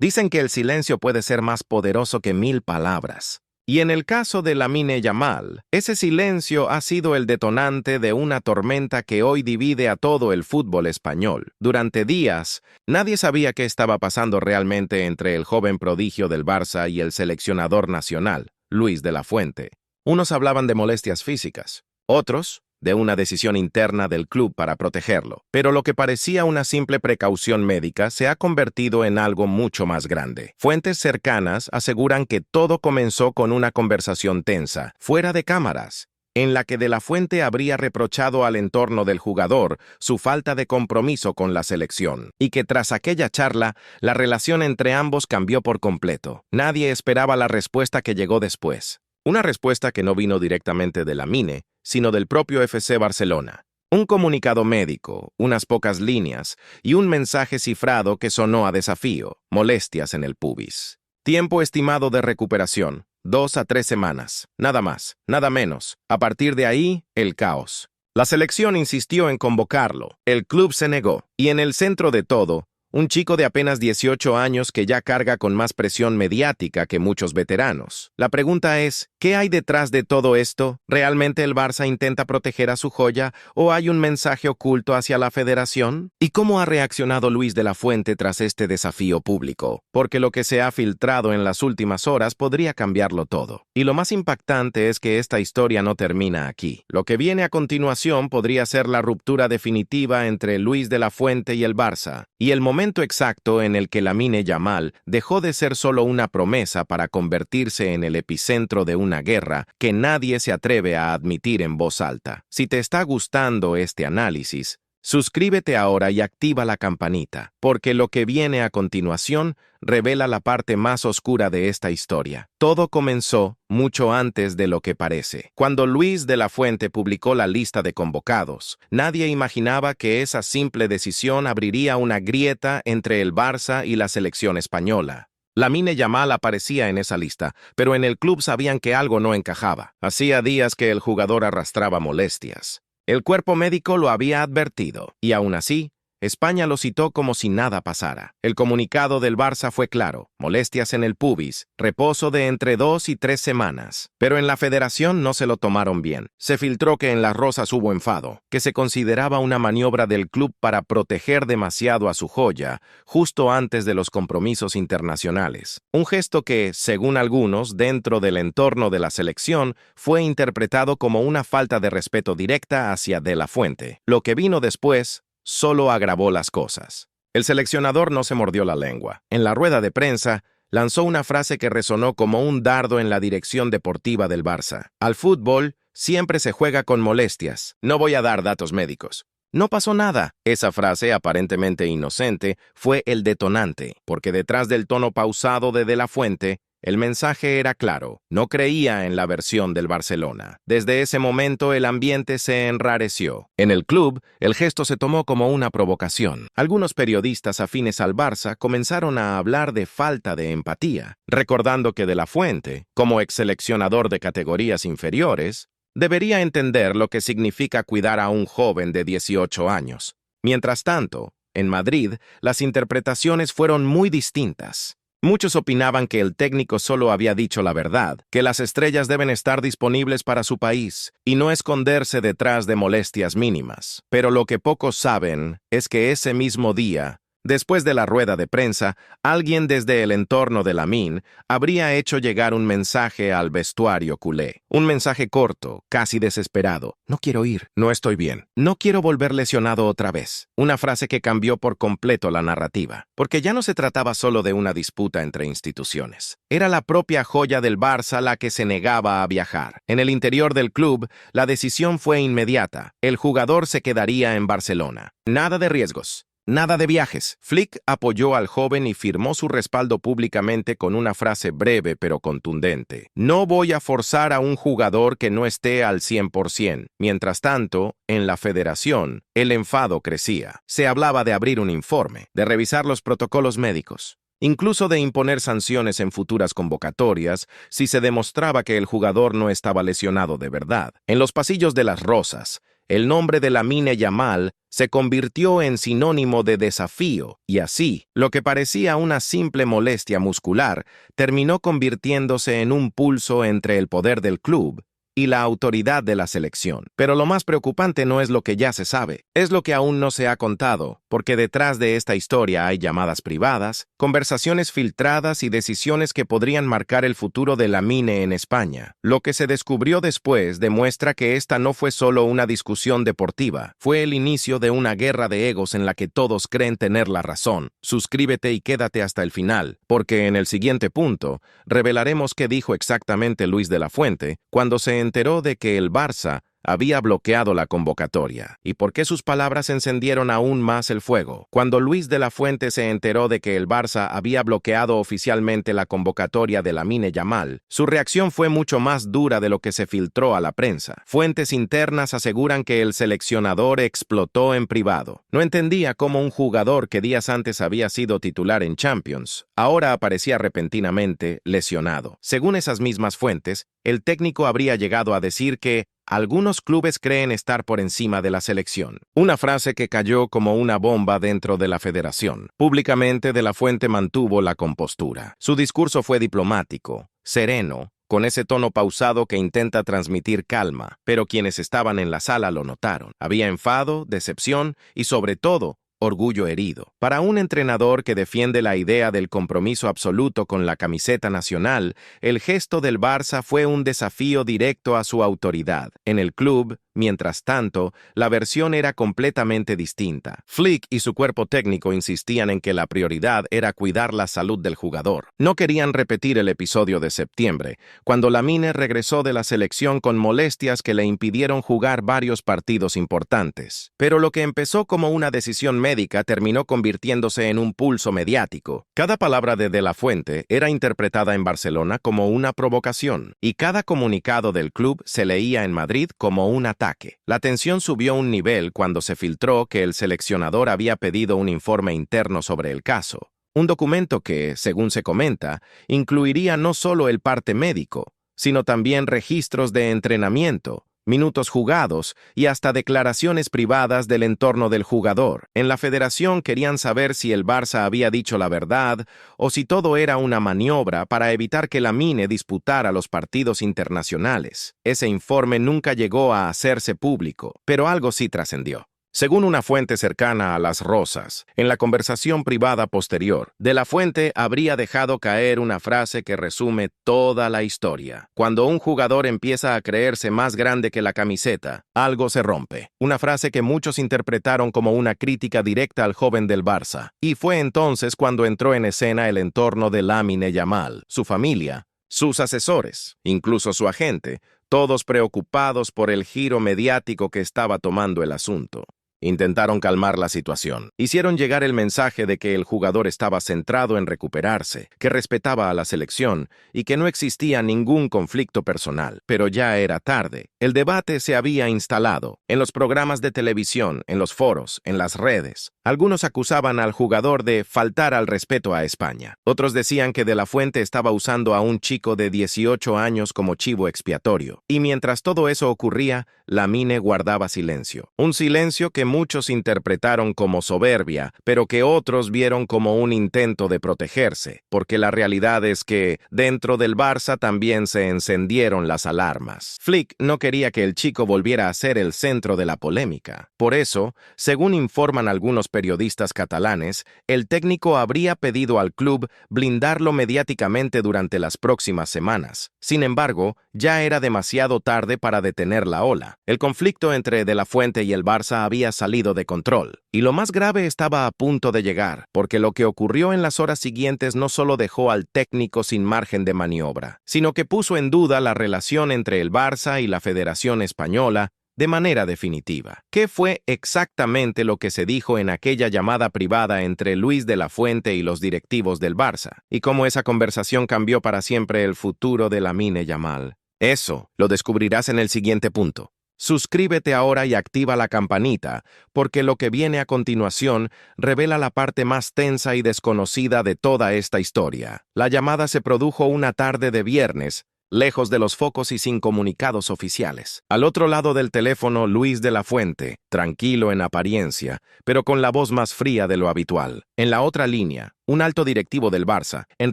Dicen que el silencio puede ser más poderoso que 1000 palabras. Y en el caso de Lamine Yamal, ese silencio ha sido el detonante de una tormenta que hoy divide a todo el fútbol español. Durante días, nadie sabía qué estaba pasando realmente entre el joven prodigio del Barça y el seleccionador nacional, Luis de la Fuente. Unos hablaban de molestias físicas, otros de una decisión interna del club para protegerlo. Pero lo que parecía una simple precaución médica se ha convertido en algo mucho más grande. Fuentes cercanas aseguran que todo comenzó con una conversación tensa, fuera de cámaras, en la que De la Fuente habría reprochado al entorno del jugador su falta de compromiso con la selección, y que tras aquella charla, la relación entre ambos cambió por completo. Nadie esperaba la respuesta que llegó después. Una respuesta que no vino directamente de Lamine, sino del propio FC Barcelona. Un comunicado médico, unas pocas líneas y un mensaje cifrado que sonó a desafío, molestias en el pubis. Tiempo estimado de recuperación, 2 a 3 semanas, nada más, nada menos. A partir de ahí, el caos. La selección insistió en convocarlo, el club se negó, y en el centro de todo, un chico de apenas 18 años que ya carga con más presión mediática que muchos veteranos. La pregunta es, ¿qué hay detrás de todo esto? ¿Realmente el Barça intenta proteger a su joya o hay un mensaje oculto hacia la federación? ¿Y cómo ha reaccionado Luis de la Fuente tras este desafío público? Porque lo que se ha filtrado en las últimas horas podría cambiarlo todo. Y lo más impactante es que esta historia no termina aquí. Lo que viene a continuación podría ser la ruptura definitiva entre Luis de la Fuente y el Barça, y el momento exacto en el que Lamine Yamal dejó de ser solo una promesa para convertirse en el epicentro de una guerra que nadie se atreve a admitir en voz alta. Si te está gustando este análisis, suscríbete ahora y activa la campanita, porque lo que viene a continuación revela la parte más oscura de esta historia. Todo comenzó mucho antes de lo que parece. Cuando Luis de la Fuente publicó la lista de convocados, nadie imaginaba que esa simple decisión abriría una grieta entre el Barça y la selección española. Lamine Yamal aparecía en esa lista, pero en el club sabían que algo no encajaba. Hacía días que el jugador arrastraba molestias. El cuerpo médico lo había advertido, y aún así, España lo citó como si nada pasara. El comunicado del Barça fue claro: molestias en el pubis, reposo de entre 2 y 3 semanas. Pero en la federación no se lo tomaron bien. Se filtró que en las Rosas hubo enfado, que se consideraba una maniobra del club para proteger demasiado a su joya, justo antes de los compromisos internacionales. Un gesto que, según algunos, dentro del entorno de la selección, fue interpretado como una falta de respeto directa hacia De la Fuente. Lo que vino después solo agravó las cosas. El seleccionador no se mordió la lengua. En la rueda de prensa, lanzó una frase que resonó como un dardo en la dirección deportiva del Barça. Al fútbol siempre se juega con molestias. No voy a dar datos médicos. No pasó nada. Esa frase, aparentemente inocente, fue el detonante, porque detrás del tono pausado de la Fuente, el mensaje era claro: no creía en la versión del Barcelona. Desde ese momento el ambiente se enrareció. En el club, el gesto se tomó como una provocación. Algunos periodistas afines al Barça comenzaron a hablar de falta de empatía, recordando que De la Fuente, como exseleccionador de categorías inferiores, debería entender lo que significa cuidar a un joven de 18 años. Mientras tanto, en Madrid, las interpretaciones fueron muy distintas. Muchos opinaban que el técnico solo había dicho la verdad, que las estrellas deben estar disponibles para su país y no esconderse detrás de molestias mínimas. Pero lo que pocos saben es que ese mismo día, después de la rueda de prensa, alguien desde el entorno de Lamine habría hecho llegar un mensaje al vestuario culé. Un mensaje corto, casi desesperado. No quiero ir, no estoy bien, no quiero volver lesionado otra vez. Una frase que cambió por completo la narrativa, porque ya no se trataba solo de una disputa entre instituciones. Era la propia joya del Barça la que se negaba a viajar. En el interior del club, la decisión fue inmediata. El jugador se quedaría en Barcelona. Nada de riesgos. Nada de viajes. Flick apoyó al joven y firmó su respaldo públicamente con una frase breve pero contundente: no voy a forzar a un jugador que no esté al 100%. Mientras tanto, en la federación, el enfado crecía. Se hablaba de abrir un informe, de revisar los protocolos médicos, incluso de imponer sanciones en futuras convocatorias si se demostraba que el jugador no estaba lesionado de verdad. En los pasillos de las Rosas, El nombre de Lamine Yamal se convirtió en sinónimo de desafío, y así, lo que parecía una simple molestia muscular terminó convirtiéndose en un pulso entre el poder del club y la autoridad de la selección. Pero lo más preocupante no es lo que ya se sabe, es lo que aún no se ha contado, porque detrás de esta historia hay llamadas privadas, conversaciones filtradas y decisiones que podrían marcar el futuro de Lamine en España. Lo que se descubrió después demuestra que esta no fue solo una discusión deportiva, fue el inicio de una guerra de egos en la que todos creen tener la razón. Suscríbete y quédate hasta el final, porque en el siguiente punto revelaremos qué dijo exactamente Luis de la Fuente cuando se enteró de que el Barça había bloqueado la convocatoria, y por qué sus palabras encendieron aún más el fuego. Cuando Luis de la Fuente se enteró de que el Barça había bloqueado oficialmente la convocatoria de Lamine Yamal, su reacción fue mucho más dura de lo que se filtró a la prensa. Fuentes internas aseguran que el seleccionador explotó en privado. No entendía cómo un jugador que días antes había sido titular en Champions, ahora aparecía repentinamente lesionado. Según esas mismas fuentes, el técnico habría llegado a decir que algunos clubes creen estar por encima de la selección. Una frase que cayó como una bomba dentro de la federación. Públicamente, De la Fuente mantuvo la compostura. Su discurso fue diplomático, sereno, con ese tono pausado que intenta transmitir calma, pero quienes estaban en la sala lo notaron. Había enfado, decepción y, sobre todo, orgullo herido. Para un entrenador que defiende la idea del compromiso absoluto con la camiseta nacional, el gesto del Barça fue un desafío directo a su autoridad. En el club, mientras tanto, la versión era completamente distinta. Flick y su cuerpo técnico insistían en que la prioridad era cuidar la salud del jugador. No querían repetir el episodio de septiembre, cuando Lamine regresó de la selección con molestias que le impidieron jugar varios partidos importantes. Pero lo que empezó como una decisión médica terminó convirtiéndose en un pulso mediático. Cada palabra de la Fuente era interpretada en Barcelona como una provocación, y cada comunicado del club se leía en Madrid como un ataque. La tensión subió un nivel cuando se filtró que el seleccionador había pedido un informe interno sobre el caso. Un documento que, según se comenta, incluiría no solo el parte médico, sino también registros de entrenamiento, minutos jugados y hasta declaraciones privadas del entorno del jugador. En la federación querían saber si el Barça había dicho la verdad o si todo era una maniobra para evitar que Lamine disputara los partidos internacionales. Ese informe nunca llegó a hacerse público, pero algo sí trascendió. Según una fuente cercana a Las Rosas, en la conversación privada posterior, De la Fuente habría dejado caer una frase que resume toda la historia. Cuando un jugador empieza a creerse más grande que la camiseta, algo se rompe. Una frase que muchos interpretaron como una crítica directa al joven del Barça. Y fue entonces cuando entró en escena el entorno de Lamine Yamal, su familia, sus asesores, incluso su agente, todos preocupados por el giro mediático que estaba tomando el asunto. Intentaron calmar la situación. Hicieron llegar el mensaje de que el jugador estaba centrado en recuperarse, que respetaba a la selección y que no existía ningún conflicto personal. Pero ya era tarde. El debate se había instalado. En los programas de televisión, en los foros, en las redes. Algunos acusaban al jugador de faltar al respeto a España. Otros decían que De la Fuente estaba usando a un chico de 18 años como chivo expiatorio. Y mientras todo eso ocurría, Lamine guardaba silencio. Un silencio que muchos interpretaron como soberbia, pero que otros vieron como un intento de protegerse, porque la realidad es que dentro del Barça también se encendieron las alarmas. Flick no quería que el chico volviera a ser el centro de la polémica. Por eso, según informan algunos periodistas catalanes, el técnico habría pedido al club blindarlo mediáticamente durante las próximas semanas. Sin embargo, ya era demasiado tarde para detener la ola. El conflicto entre De la Fuente y el Barça había salido de control, y lo más grave estaba a punto de llegar, porque lo que ocurrió en las horas siguientes no solo dejó al técnico sin margen de maniobra, sino que puso en duda la relación entre el Barça y la Federación Española de manera definitiva. ¿Qué fue exactamente lo que se dijo en aquella llamada privada entre Luis de la Fuente y los directivos del Barça? ¿Y cómo esa conversación cambió para siempre el futuro de Lamine Yamal? Eso lo descubrirás en el siguiente punto. Suscríbete ahora y activa la campanita, porque lo que viene a continuación revela la parte más tensa y desconocida de toda esta historia. La llamada se produjo una tarde de viernes, lejos de los focos y sin comunicados oficiales. Al otro lado del teléfono, Luis de la Fuente, tranquilo en apariencia, pero con la voz más fría de lo habitual. En la otra línea, un alto directivo del Barça, en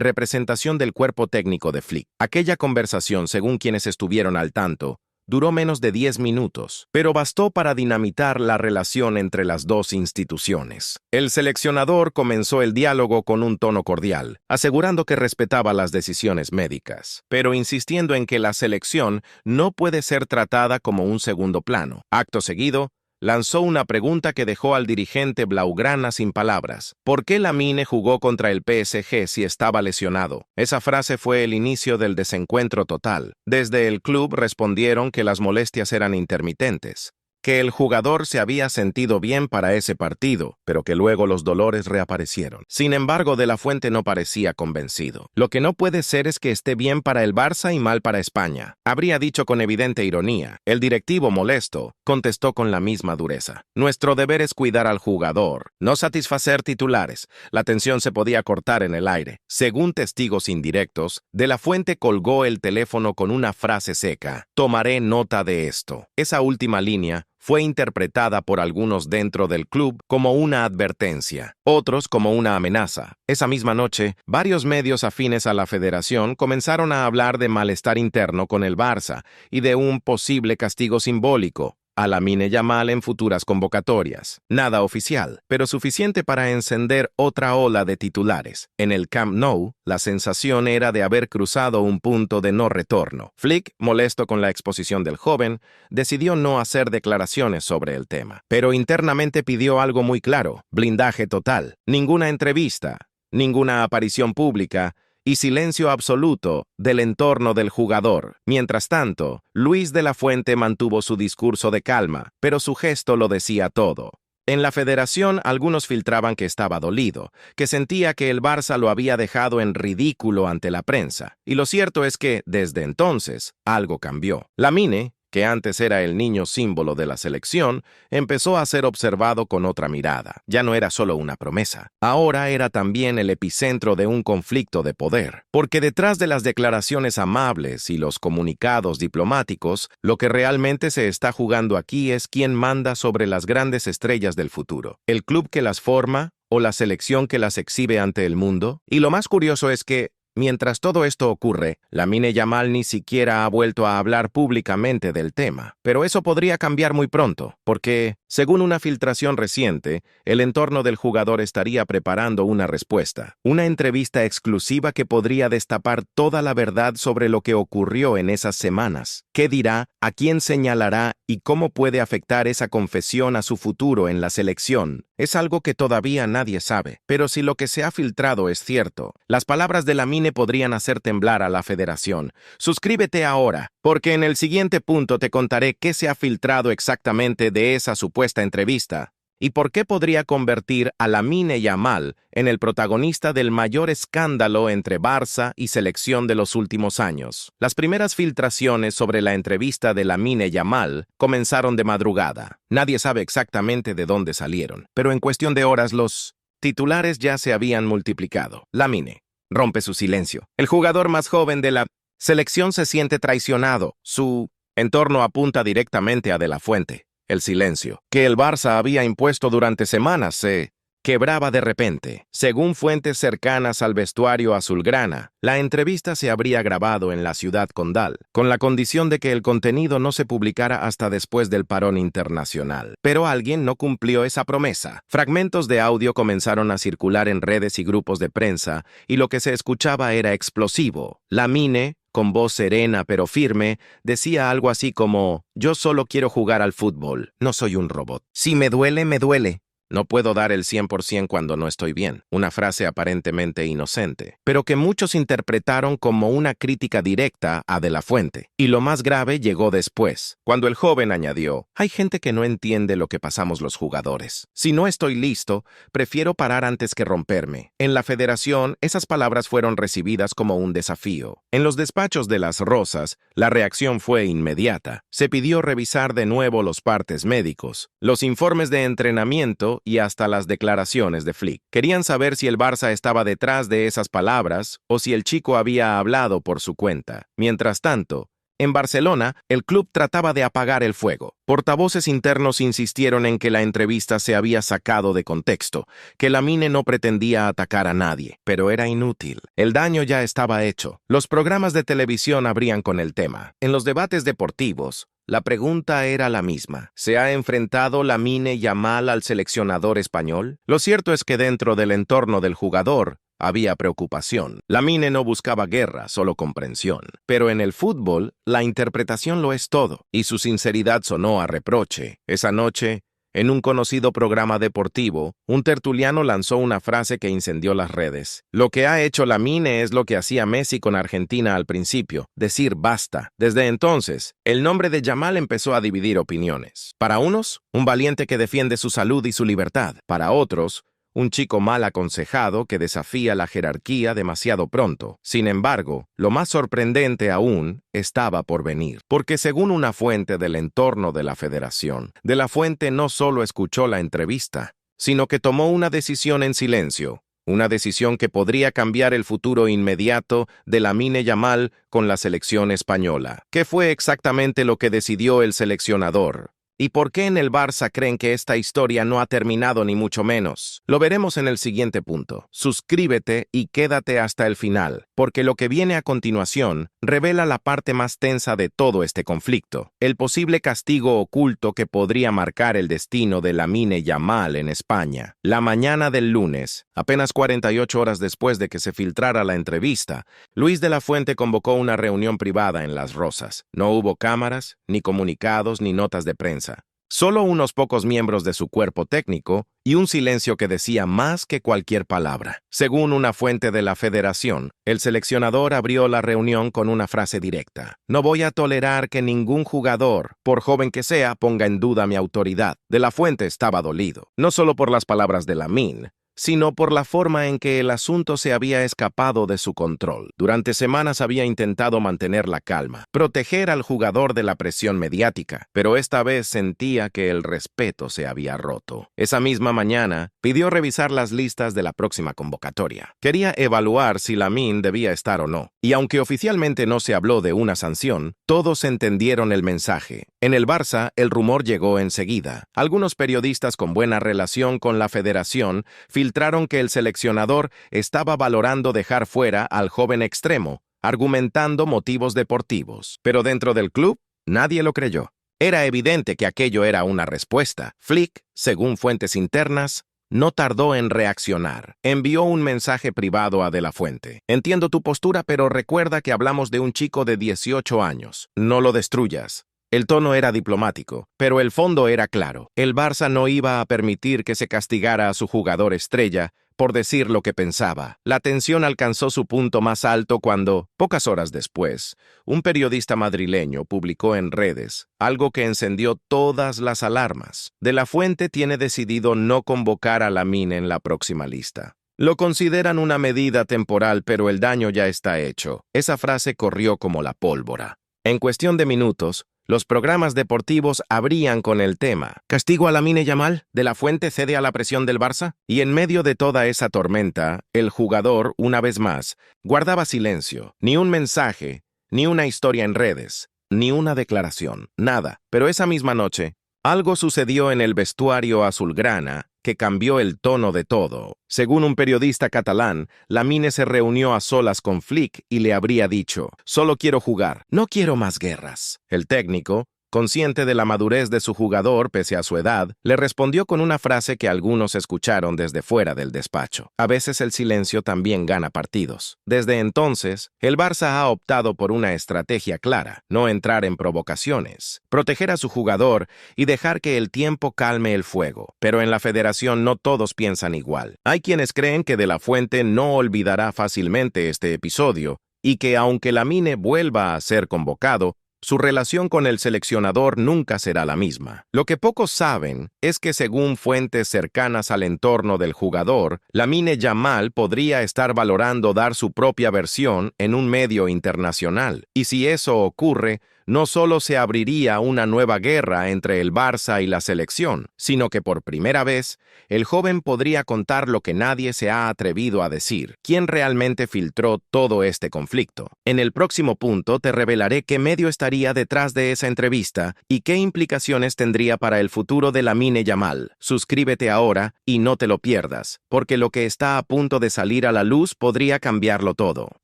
representación del cuerpo técnico de Flick. Aquella conversación, según quienes estuvieron al tanto, duró menos de 10 minutos, pero bastó para dinamitar la relación entre las dos instituciones. El seleccionador comenzó el diálogo con un tono cordial, asegurando que respetaba las decisiones médicas, pero insistiendo en que la selección no puede ser tratada como un segundo plano. Acto seguido, lanzó una pregunta que dejó al dirigente blaugrana sin palabras. ¿Por qué Lamine jugó contra el PSG si estaba lesionado? Esa frase fue el inicio del desencuentro total. Desde el club respondieron que las molestias eran intermitentes, que el jugador se había sentido bien para ese partido, pero que luego los dolores reaparecieron. Sin embargo, De la Fuente no parecía convencido. Lo que no puede ser es que esté bien para el Barça y mal para España, habría dicho con evidente ironía. El directivo, molesto, contestó con la misma dureza. Nuestro deber es cuidar al jugador, no satisfacer titulares. La tensión se podía cortar en el aire. Según testigos indirectos, De la Fuente colgó el teléfono con una frase seca: tomaré nota de esto. Esa última línea fue interpretada por algunos dentro del club como una advertencia, otros como una amenaza. Esa misma noche, varios medios afines a la federación comenzaron a hablar de malestar interno con el Barça y de un posible castigo simbólico a Lamine Yamal en futuras convocatorias. Nada oficial, pero suficiente para encender otra ola de titulares. En el Camp Nou, la sensación era de haber cruzado un punto de no retorno. Flick, molesto con la exposición del joven, decidió no hacer declaraciones sobre el tema. Pero internamente pidió algo muy claro: blindaje total. Ninguna entrevista, ninguna aparición pública y silencio absoluto del entorno del jugador. Mientras tanto, Luis de la Fuente mantuvo su discurso de calma, pero su gesto lo decía todo. En la federación, algunos filtraban que estaba dolido, que sentía que el Barça lo había dejado en ridículo ante la prensa. Y lo cierto es que, desde entonces, algo cambió. Lamine, que antes era el niño símbolo de la selección, empezó a ser observado con otra mirada. Ya no era solo una promesa. Ahora era también el epicentro de un conflicto de poder. Porque detrás de las declaraciones amables y los comunicados diplomáticos, lo que realmente se está jugando aquí es quién manda sobre las grandes estrellas del futuro. ¿El club que las forma o la selección que las exhibe ante el mundo? Y lo más curioso es que, mientras todo esto ocurre, Lamine Yamal ni siquiera ha vuelto a hablar públicamente del tema. Pero eso podría cambiar muy pronto, porque, según una filtración reciente, el entorno del jugador estaría preparando una respuesta. Una entrevista exclusiva que podría destapar toda la verdad sobre lo que ocurrió en esas semanas. ¿Qué dirá? ¿A quién señalará? ¿Y cómo puede afectar esa confesión a su futuro en la selección? Es algo que todavía nadie sabe. Pero si lo que se ha filtrado es cierto, las palabras de Lamine podrían hacer temblar a la federación. Suscríbete ahora, porque en el siguiente punto te contaré qué se ha filtrado exactamente de esa supuesta entrevista y por qué podría convertir a Lamine Yamal en el protagonista del mayor escándalo entre Barça y selección de los últimos años. Las primeras filtraciones sobre la entrevista de Lamine Yamal comenzaron de madrugada. Nadie sabe exactamente de dónde salieron, pero en cuestión de horas los titulares ya se habían multiplicado. Lamine rompe su silencio. El jugador más joven de la selección se siente traicionado. Su entorno apunta directamente a De la Fuente. El silencio, que el Barça había impuesto durante semanas, se quebraba de repente. Según fuentes cercanas al vestuario azulgrana, la entrevista se habría grabado en la ciudad condal, con la condición de que el contenido no se publicara hasta después del parón internacional. Pero alguien no cumplió esa promesa. Fragmentos de audio comenzaron a circular en redes y grupos de prensa, y lo que se escuchaba era explosivo. Lamine, con voz serena pero firme, decía algo así como: «Yo solo quiero jugar al fútbol, no soy un robot. Si me duele, me duele. No puedo dar el 100% cuando no estoy bien». Una frase aparentemente inocente, pero que muchos interpretaron como una crítica directa a De la Fuente. Y lo más grave llegó después, cuando el joven añadió: «Hay gente que no entiende lo que pasamos los jugadores. Si no estoy listo, prefiero parar antes que romperme». En la federación, esas palabras fueron recibidas como un desafío. En los despachos de las Rosas, la reacción fue inmediata. Se pidió revisar de nuevo los partes médicos, los informes de entrenamiento todo y hasta las declaraciones de Flick. Querían saber si el Barça estaba detrás de esas palabras o si el chico había hablado por su cuenta. Mientras tanto, en Barcelona, el club trataba de apagar el fuego. Portavoces internos insistieron en que la entrevista se había sacado de contexto, que Lamine no pretendía atacar a nadie, pero era inútil. El daño ya estaba hecho. Los programas de televisión abrían con el tema. En los debates deportivos, la pregunta era la misma. ¿Se ha enfrentado Lamine Yamal al seleccionador español? Lo cierto es que dentro del entorno del jugador, había preocupación. Lamine no buscaba guerra, solo comprensión. Pero en el fútbol, la interpretación lo es todo, y su sinceridad sonó a reproche. Esa noche, en un conocido programa deportivo, un tertuliano lanzó una frase que incendió las redes. Lo que ha hecho Lamine es lo que hacía Messi con Argentina al principio, decir basta. Desde entonces, el nombre de Yamal empezó a dividir opiniones. Para unos, un valiente que defiende su salud y su libertad. Para otros, un chico mal aconsejado que desafía la jerarquía demasiado pronto. Sin embargo, lo más sorprendente aún estaba por venir, porque según una fuente del entorno de la federación, De la Fuente no solo escuchó la entrevista, sino que tomó una decisión en silencio, una decisión que podría cambiar el futuro inmediato de Lamine Yamal con la selección española. ¿Qué fue exactamente lo que decidió el seleccionador? ¿Y por qué en el Barça creen que esta historia no ha terminado ni mucho menos? Lo veremos en el siguiente punto. Suscríbete y quédate hasta el final, porque lo que viene a continuación revela la parte más tensa de todo este conflicto, el posible castigo oculto que podría marcar el destino de Lamine Yamal en España. La mañana del lunes, apenas 48 horas después de que se filtrara la entrevista, Luis de la Fuente convocó una reunión privada en Las Rozas. No hubo cámaras, ni comunicados, ni notas de prensa. Solo unos pocos miembros de su cuerpo técnico y un silencio que decía más que cualquier palabra. Según una fuente de la federación, el seleccionador abrió la reunión con una frase directa. No voy a tolerar que ningún jugador, por joven que sea, ponga en duda mi autoridad. De la Fuente estaba dolido, no solo por las palabras de Lamine, sino por la forma en que el asunto se había escapado de su control. Durante semanas había intentado mantener la calma, proteger al jugador de la presión mediática, pero esta vez sentía que el respeto se había roto. Esa misma mañana, pidió revisar las listas de la próxima convocatoria. Quería evaluar si Lamine debía estar o no, y aunque oficialmente no se habló de una sanción, todos entendieron el mensaje. En el Barça, el rumor llegó enseguida. Algunos periodistas con buena relación con la federación filtraron que el seleccionador estaba valorando dejar fuera al joven extremo, argumentando motivos deportivos. Pero dentro del club, nadie lo creyó. Era evidente que aquello era una respuesta. Flick, según fuentes internas, no tardó en reaccionar. Envió un mensaje privado a De la Fuente. Entiendo tu postura, pero recuerda que hablamos de un chico de 18 años. No lo destruyas. El tono era diplomático, pero el fondo era claro. El Barça no iba a permitir que se castigara a su jugador estrella por decir lo que pensaba. La tensión alcanzó su punto más alto cuando, pocas horas después, un periodista madrileño publicó en redes algo que encendió todas las alarmas. De la Fuente tiene decidido no convocar a Lamine en la próxima lista. Lo consideran una medida temporal, pero el daño ya está hecho. Esa frase corrió como la pólvora. En cuestión de minutos, los programas deportivos abrían con el tema. ¿Castigo a Lamine Yamal? ¿De la Fuente cede a la presión del Barça? Y en medio de toda esa tormenta, el jugador, una vez más, guardaba silencio. Ni un mensaje, ni una historia en redes, ni una declaración, nada. Pero esa misma noche, algo sucedió en el vestuario azulgrana que cambió el tono de todo. Según un periodista catalán, Lamine se reunió a solas con Flick y le habría dicho: «Solo quiero jugar, no quiero más guerras». El técnico, consciente de la madurez de su jugador pese a su edad, le respondió con una frase que algunos escucharon desde fuera del despacho. A veces el silencio también gana partidos. Desde entonces, el Barça ha optado por una estrategia clara: no entrar en provocaciones, proteger a su jugador y dejar que el tiempo calme el fuego. Pero en la federación no todos piensan igual. Hay quienes creen que De la Fuente no olvidará fácilmente este episodio y que aunque Lamine vuelva a ser convocado, su relación con el seleccionador nunca será la misma. Lo que pocos saben es que, según fuentes cercanas al entorno del jugador, Lamine Yamal podría estar valorando dar su propia versión en un medio internacional. Y si eso ocurre, no solo se abriría una nueva guerra entre el Barça y la selección, sino que por primera vez, el joven podría contar lo que nadie se ha atrevido a decir, quién realmente filtró todo este conflicto. En el próximo punto te revelaré qué medio estaría detrás de esa entrevista y qué implicaciones tendría para el futuro de Lamine Yamal. Suscríbete ahora y no te lo pierdas, porque lo que está a punto de salir a la luz podría cambiarlo todo.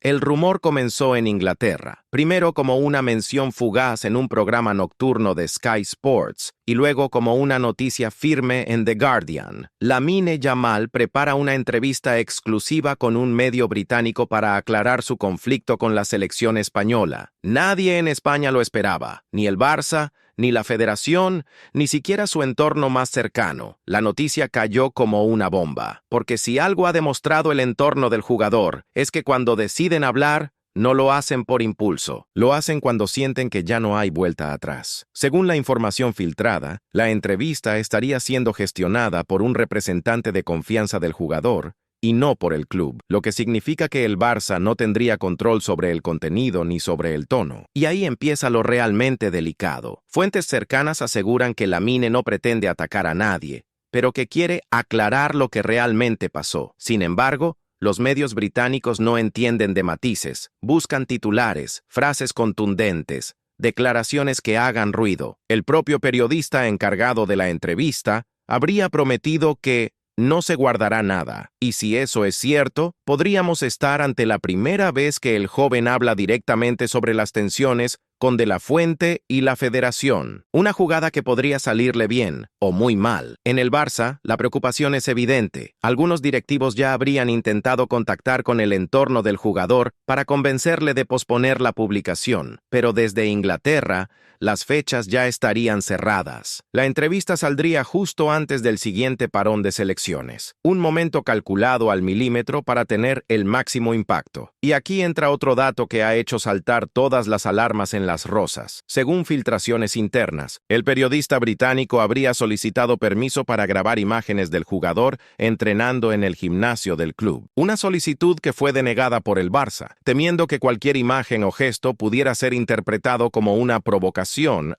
El rumor comenzó en Inglaterra, primero como una mención fugaz en un programa nocturno de Sky Sports y luego como una noticia firme en The Guardian. Lamine Yamal prepara una entrevista exclusiva con un medio británico para aclarar su conflicto con la selección española. Nadie en España lo esperaba, ni el Barça, ni la federación, ni siquiera su entorno más cercano. La noticia cayó como una bomba, porque si algo ha demostrado el entorno del jugador, es que cuando deciden hablar, no lo hacen por impulso, lo hacen cuando sienten que ya no hay vuelta atrás. Según la información filtrada, la entrevista estaría siendo gestionada por un representante de confianza del jugador, y no por el club, lo que significa que el Barça no tendría control sobre el contenido ni sobre el tono. Y ahí empieza lo realmente delicado. Fuentes cercanas aseguran que Lamine no pretende atacar a nadie, pero que quiere aclarar lo que realmente pasó. Sin embargo, los medios británicos no entienden de matices, buscan titulares, frases contundentes, declaraciones que hagan ruido. El propio periodista encargado de la entrevista habría prometido que no se guardará nada, y si eso es cierto, podríamos estar ante la primera vez que el joven habla directamente sobre las tensiones con De La Fuente y la Federación. Una jugada que podría salirle bien o muy mal. En el Barça, la preocupación es evidente. Algunos directivos ya habrían intentado contactar con el entorno del jugador para convencerle de posponer la publicación, pero desde Inglaterra, las fechas ya estarían cerradas. La entrevista saldría justo antes del siguiente parón de selecciones. Un momento calculado al milímetro para tener el máximo impacto. Y aquí entra otro dato que ha hecho saltar todas las alarmas en las rosas. Según filtraciones internas, el periodista británico habría solicitado permiso para grabar imágenes del jugador entrenando en el gimnasio del club. Una solicitud que fue denegada por el Barça, temiendo que cualquier imagen o gesto pudiera ser interpretado como una provocación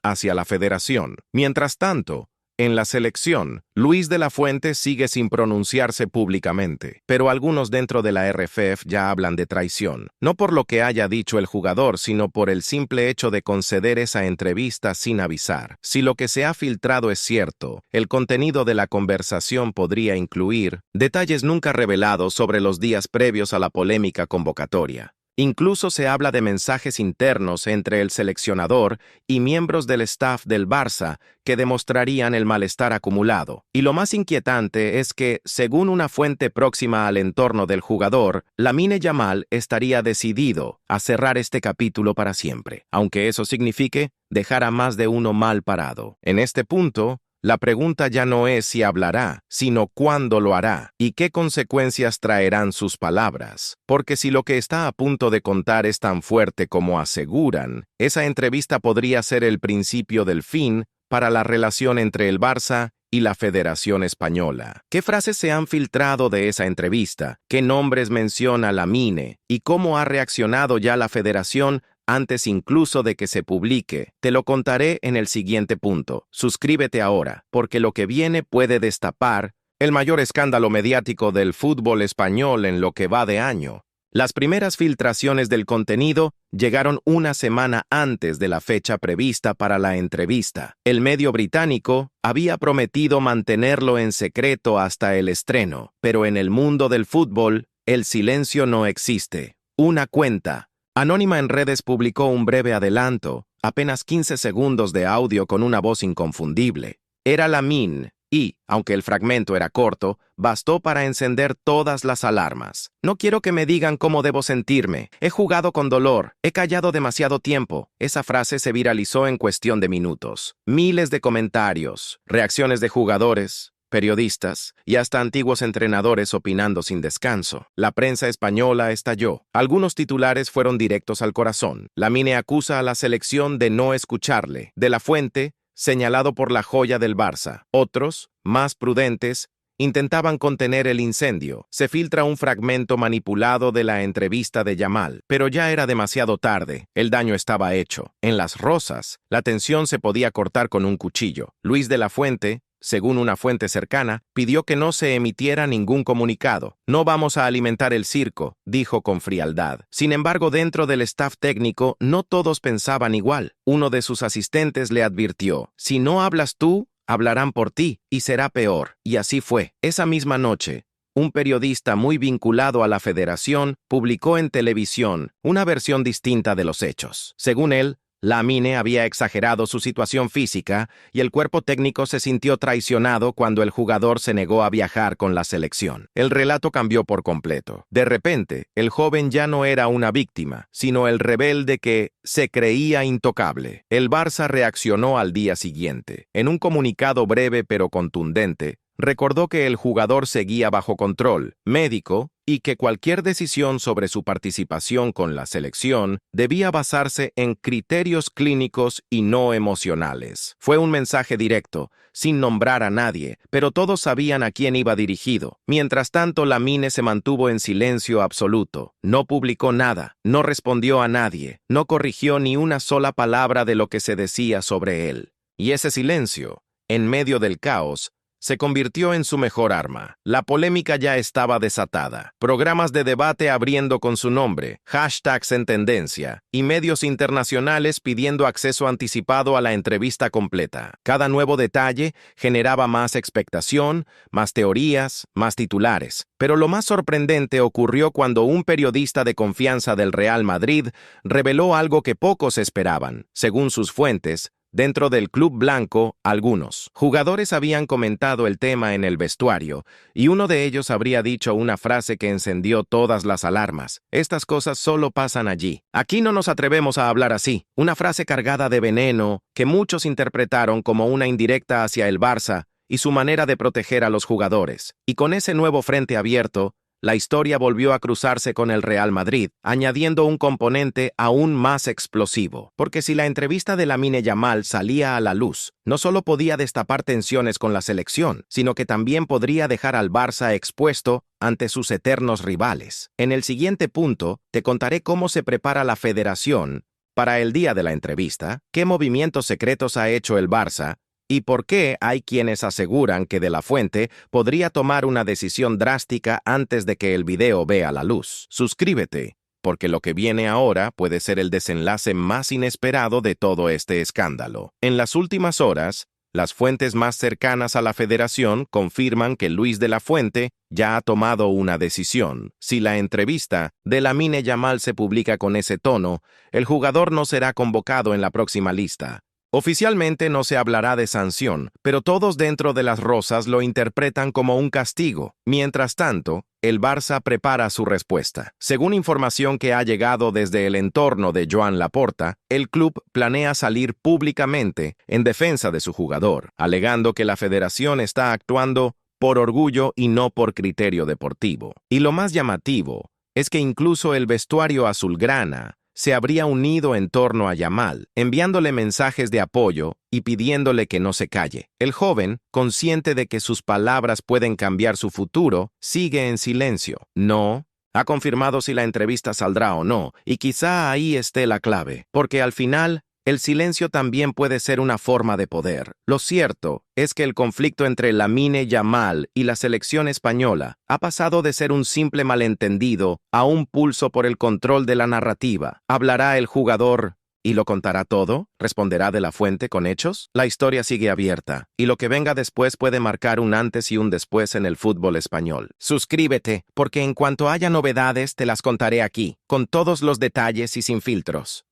hacia la federación. Mientras tanto, en la selección, Luis de la Fuente sigue sin pronunciarse públicamente, pero algunos dentro de la RFF ya hablan de traición, no por lo que haya dicho el jugador, sino por el simple hecho de conceder esa entrevista sin avisar. Si lo que se ha filtrado es cierto, el contenido de la conversación podría incluir detalles nunca revelados sobre los días previos a la polémica convocatoria. Incluso se habla de mensajes internos entre el seleccionador y miembros del staff del Barça que demostrarían el malestar acumulado. Y lo más inquietante es que, según una fuente próxima al entorno del jugador, Lamine Yamal estaría decidido a cerrar este capítulo para siempre, aunque eso signifique dejar a más de uno mal parado. En este punto, la pregunta ya no es si hablará, sino cuándo lo hará y qué consecuencias traerán sus palabras. Porque si lo que está a punto de contar es tan fuerte como aseguran, esa entrevista podría ser el principio del fin para la relación entre el Barça y la Federación Española. ¿Qué frases se han filtrado de esa entrevista? ¿Qué nombres menciona Lamine? ¿Y cómo ha reaccionado ya la Federación antes incluso de que se publique? Te lo contaré en el siguiente punto. Suscríbete ahora, porque lo que viene puede destapar el mayor escándalo mediático del fútbol español en lo que va de año. Las primeras filtraciones del contenido llegaron una semana antes de la fecha prevista para la entrevista. El medio británico había prometido mantenerlo en secreto hasta el estreno, pero en el mundo del fútbol, el silencio no existe. Una cuenta anónima en redes publicó un breve adelanto, apenas 15 segundos de audio con una voz inconfundible. Era Lamine y, aunque el fragmento era corto, bastó para encender todas las alarmas. No quiero que me digan cómo debo sentirme. He jugado con dolor. He callado demasiado tiempo. Esa frase se viralizó en cuestión de minutos. Miles de comentarios, reacciones de jugadores, periodistas y hasta antiguos entrenadores opinando sin descanso. La prensa española estalló. Algunos titulares fueron directos al corazón. Lamine acusa a la selección de no escucharle. De la Fuente, señalado por la joya del Barça. Otros, más prudentes, Intentaban contener el incendio. Se filtra un fragmento manipulado de la entrevista de Yamal, pero ya era demasiado tarde. El daño estaba hecho. En Las Rosas, la tensión se podía cortar con un cuchillo. Luis de la Fuente, según una fuente cercana, pidió que no se emitiera ningún comunicado. No vamos a alimentar el circo, dijo con frialdad. Sin embargo, dentro del staff técnico, no todos pensaban igual. Uno de sus asistentes le advirtió: si no hablas tú, hablarán por ti, y será peor. Y así fue. Esa misma noche, un periodista muy vinculado a la federación publicó en televisión una versión distinta de los hechos. Según él, Lamine había exagerado su situación física y el cuerpo técnico se sintió traicionado cuando el jugador se negó a viajar con la selección. El relato cambió por completo. De repente, el joven ya no era una víctima, sino el rebelde que se creía intocable. El Barça reaccionó al día siguiente. En un comunicado breve pero contundente, recordó que el jugador seguía bajo control médico y que cualquier decisión sobre su participación con la selección debía basarse en criterios clínicos y no emocionales. Fue un mensaje directo, sin nombrar a nadie, pero todos sabían a quién iba dirigido. Mientras tanto, Lamine se mantuvo en silencio absoluto. No publicó nada, no respondió a nadie, no corrigió ni una sola palabra de lo que se decía sobre él. Y ese silencio, en medio del caos, se convirtió en su mejor arma. La polémica ya estaba desatada. Programas de debate abriendo con su nombre, hashtags en tendencia, y medios internacionales pidiendo acceso anticipado a la entrevista completa. Cada nuevo detalle generaba más expectación, más teorías, más titulares. Pero lo más sorprendente ocurrió cuando un periodista de confianza del Real Madrid reveló algo que pocos esperaban. Según sus fuentes, dentro del club blanco, algunos jugadores habían comentado el tema en el vestuario, y uno de ellos habría dicho una frase que encendió todas las alarmas. Estas cosas solo pasan allí. Aquí no nos atrevemos a hablar así. Una frase cargada de veneno que muchos interpretaron como una indirecta hacia el Barça y su manera de proteger a los jugadores. Y con ese nuevo frente abierto, la historia volvió a cruzarse con el Real Madrid, añadiendo un componente aún más explosivo. Porque si la entrevista de Lamine Yamal salía a la luz, no solo podía destapar tensiones con la selección, sino que también podría dejar al Barça expuesto ante sus eternos rivales. En el siguiente punto, te contaré cómo se prepara la federación para el día de la entrevista, qué movimientos secretos ha hecho el Barça, ¿y por qué hay quienes aseguran que De la Fuente podría tomar una decisión drástica antes de que el video vea la luz? Suscríbete, porque lo que viene ahora puede ser el desenlace más inesperado de todo este escándalo. En las últimas horas, las fuentes más cercanas a la federación confirman que Luis de la Fuente ya ha tomado una decisión. Si la entrevista de Lamine Yamal se publica con ese tono, el jugador no será convocado en la próxima lista. Oficialmente no se hablará de sanción, pero todos dentro de Las Rosas lo interpretan como un castigo. Mientras tanto, el Barça prepara su respuesta. Según información que ha llegado desde el entorno de Joan Laporta, el club planea salir públicamente en defensa de su jugador, alegando que la federación está actuando por orgullo y no por criterio deportivo. Y lo más llamativo es que incluso el vestuario azulgrana se habría unido en torno a Yamal, enviándole mensajes de apoyo y pidiéndole que no se calle. El joven, consciente de que sus palabras pueden cambiar su futuro, sigue en silencio. No ha confirmado si la entrevista saldrá o no, y quizá ahí esté la clave, porque al final, el silencio también puede ser una forma de poder. Lo cierto es que el conflicto entre Lamine Yamal y la selección española ha pasado de ser un simple malentendido a un pulso por el control de la narrativa. ¿Hablará el jugador y lo contará todo? ¿Responderá De la Fuente con hechos? La historia sigue abierta, y lo que venga después puede marcar un antes y un después en el fútbol español. Suscríbete, porque en cuanto haya novedades te las contaré aquí, con todos los detalles y sin filtros.